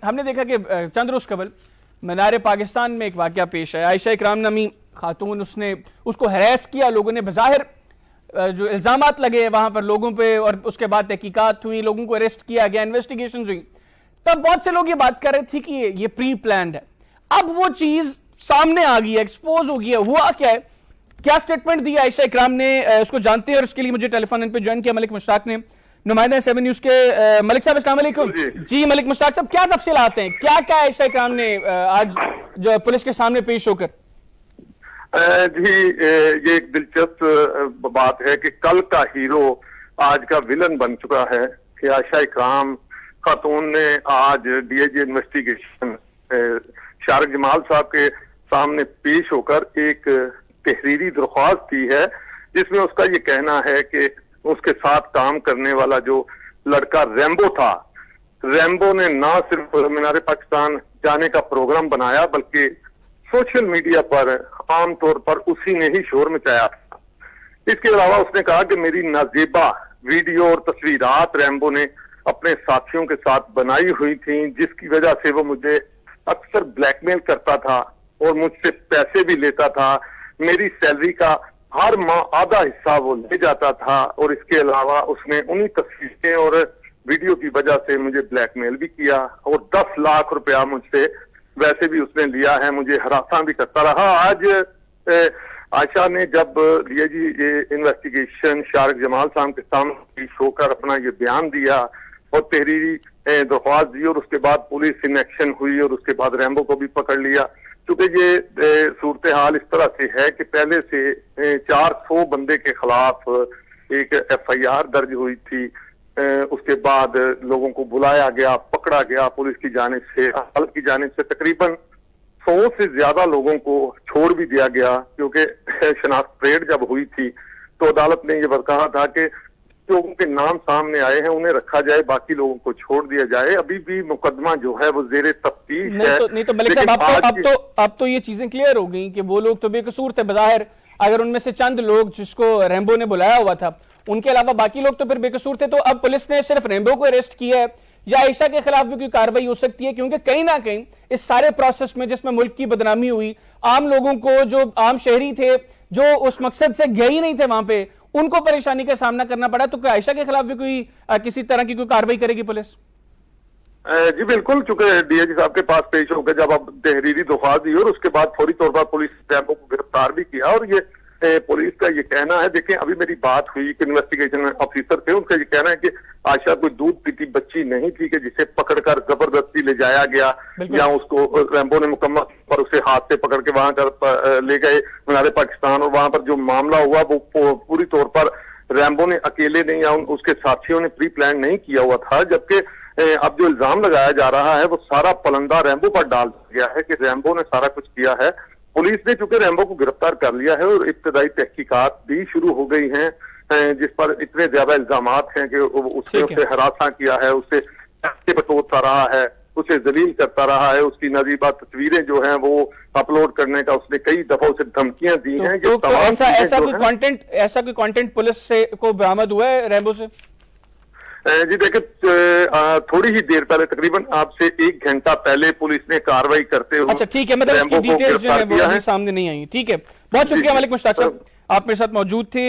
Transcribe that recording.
हमने देखा कि चंद रोज कबल मीनार पाकिस्तान में एक वाकया पेश आया। आयशा इकराम नामी खातून, उसने उसको हैरेस किया, लोगों ने बज़ाहिर जो इल्जामात लगे वहां पर लोगों पे, और उसके बाद तहकीकात हुई, लोगों को अरेस्ट किया गया, इन्वेस्टिगेशन हुई। तब बहुत से लोग ये बात कर रहे थे कि ये प्री प्लान्ड है। अब वो चीज सामने आ गई है, एक्सपोज हो गई है। हुआ क्या है, क्या स्टेटमेंट दी आयशा इकराम ने, उसको जानते हैं। और उसके लिए मुझे टेलीफोन पे ज्वाइन किया मलिक मुश्ताक ने, नुमाइंदा 7 न्यूज के। मलिक साहब अस्सलाम वालेकुम। जी मलिक मुश्ताक साहब, क्या तफसीलात हैं, क्या क्या आयशा इकराम ने आज जो पुलिस के सामने पेश होकर? जी, ये एक दिलचस्प बात है कि कल का हीरो आज का विलन बन चुका है कि आयशा इकराम खातून ने आज डीआईजी इन्वेस्टिगेशन शारिक जमाल साहब के सामने पेश होकर एक तहरीरी दरख्वास्त दी है, जिसमें उसका ये कहना है कि उसके साथ काम करने वाला जो लड़का रैम्बो था, रैम्बो ने ना सिर्फ मीनार पाकिस्तान जाने का प्रोग्राम बनाया बल्कि सोशल मीडिया पर आमतौर पर उसी ने ही शोर मचाया था। इसके अलावा उसने कहा कि मेरी नाजेबा वीडियो और तस्वीरात रैम्बो ने अपने साथियों के साथ बनाई हुई थी, जिसकी वजह से वो मुझे अक्सर ब्लैकमेल करता था और मुझसे पैसे भी लेता था। मेरी सैलरी का हर माह आधा हिस्सा वो ले जाता था और इसके अलावा उसने उन्हीं तस्वीरें और वीडियो की वजह से मुझे ब्लैकमेल भी किया और 10 लाख रुपया मुझसे वैसे भी उसने लिया है, मुझे हरासा भी करता रहा। आज आयशा ने जब डीआईजी इन्वेस्टिगेशन शारिक जमाल साहब के सामने होकर अपना ये बयान दिया और तहरीरी दरख्वास्त दी और उसके बाद पुलिस इन एक्शन हुई और उसके बाद रैम्बो को भी पकड़ लिया। चूंकि ये सूरत हाल इस तरह से है कि पहले से 400 बंदे के खिलाफ एक FIR दर्ज हुई थी, उसके बाद लोगों को बुलाया गया, पकड़ा गया पुलिस की जानिब से, अदालत की जानिब से तकरीबन 100 से ज्यादा लोगों को छोड़ भी दिया गया, क्योंकि शनाख्त परेड जब हुई थी तो अदालत ने ये कहा था कि लोगों के नाम सामने आए हैं उन्हें रखा जाए, बाकी लोगों को छोड़ दिया जाए। अभी भी मुकदमा जो है वो जेरे तफ्तीश है। नहीं तो मलिक साहब, अब तो ये चीजें क्लियर हो गई कि वो लोग तो बेकसूर थे बज़ाहिर। अगर उनमें से चंद लोग जिसको रैम्बो ने बुलाया हुआ था, उनके अलावा बाकी लोग तो फिर बेकसूर थे। तो अब पुलिस ने सिर्फ रैम्बो को अरेस्ट किया है या आयशा के खिलाफ भी कोई कार्रवाई हो सकती है? क्योंकि कहीं ना कहीं इस सारे प्रोसेस में जिसमें मुल्क की बदनामी हुई, आम लोगों को, जो आम शहरी थे जो उस मकसद से गए ही नहीं थे वहां पे, उनको परेशानी का सामना करना पड़ा। तो क्या आयशा के खिलाफ भी कोई किसी तरह की कोई कार्रवाई करेगी पुलिस? जी बिल्कुल, चूंकि डीआईजी साहब के पास पेश होकर जब अब तहरीरी दरख्वास्त दी और उसके बाद फौरी तौर पर पुलिस रैम्बो को गिरफ्तार भी किया। और ये पुलिस का ये कहना है, देखें अभी मेरी बात हुई कि इन्वेस्टिगेशन ऑफिसर थे, उनका ये कहना है कि आयशा कोई दूध पीती बच्ची नहीं थी कि जिसे पकड़कर जबरदस्ती ले जाया गया या उसको रैम्बो ने मुकम्मल पर उसे हाथ से पकड़ के वहां कर ले गए मीनार पाकिस्तान। और वहां पर जो मामला हुआ वो पूरी तौर पर रैम्बो ने अकेले नहीं या उसके साथियों ने प्री प्लान नहीं किया हुआ था। जबकि अब जो इल्जाम लगाया जा रहा है वो सारा पलंदा रैम्बो पर डाल दिया है कि रैम्बो ने सारा कुछ किया है। पुलिस ने चूंकि रैम्बो को गिरफ्तार कर लिया है और इब्तदाई तहकीकात भी शुरू हो गई हैं, जिस पर इतने ज्यादा इल्जामात हैं कि उसने उसे हरासा किया है, उसे बटोरता रहा है, उसे जलील करता रहा है, उसकी नजीबा तस्वीरें जो हैं वो अपलोड करने का उसने कई दफा उसे धमकियां दी हैं। ऐसा कोई कंटेंट पुलिस से को बरामद हुआ है रैम्बो से? जी देखिए, थोड़ी ही देर पहले, तकरीबन आपसे 1 घंटा पहले पुलिस ने कार्रवाई करते हुए, अच्छा ठीक है, मतलब इसकी डिटेल्स जो है वो सामने नहीं आई। ठीक है, बहुत शुक्रिया मलिक मुश्ताक साहब, आप मेरे साथ मौजूद थे।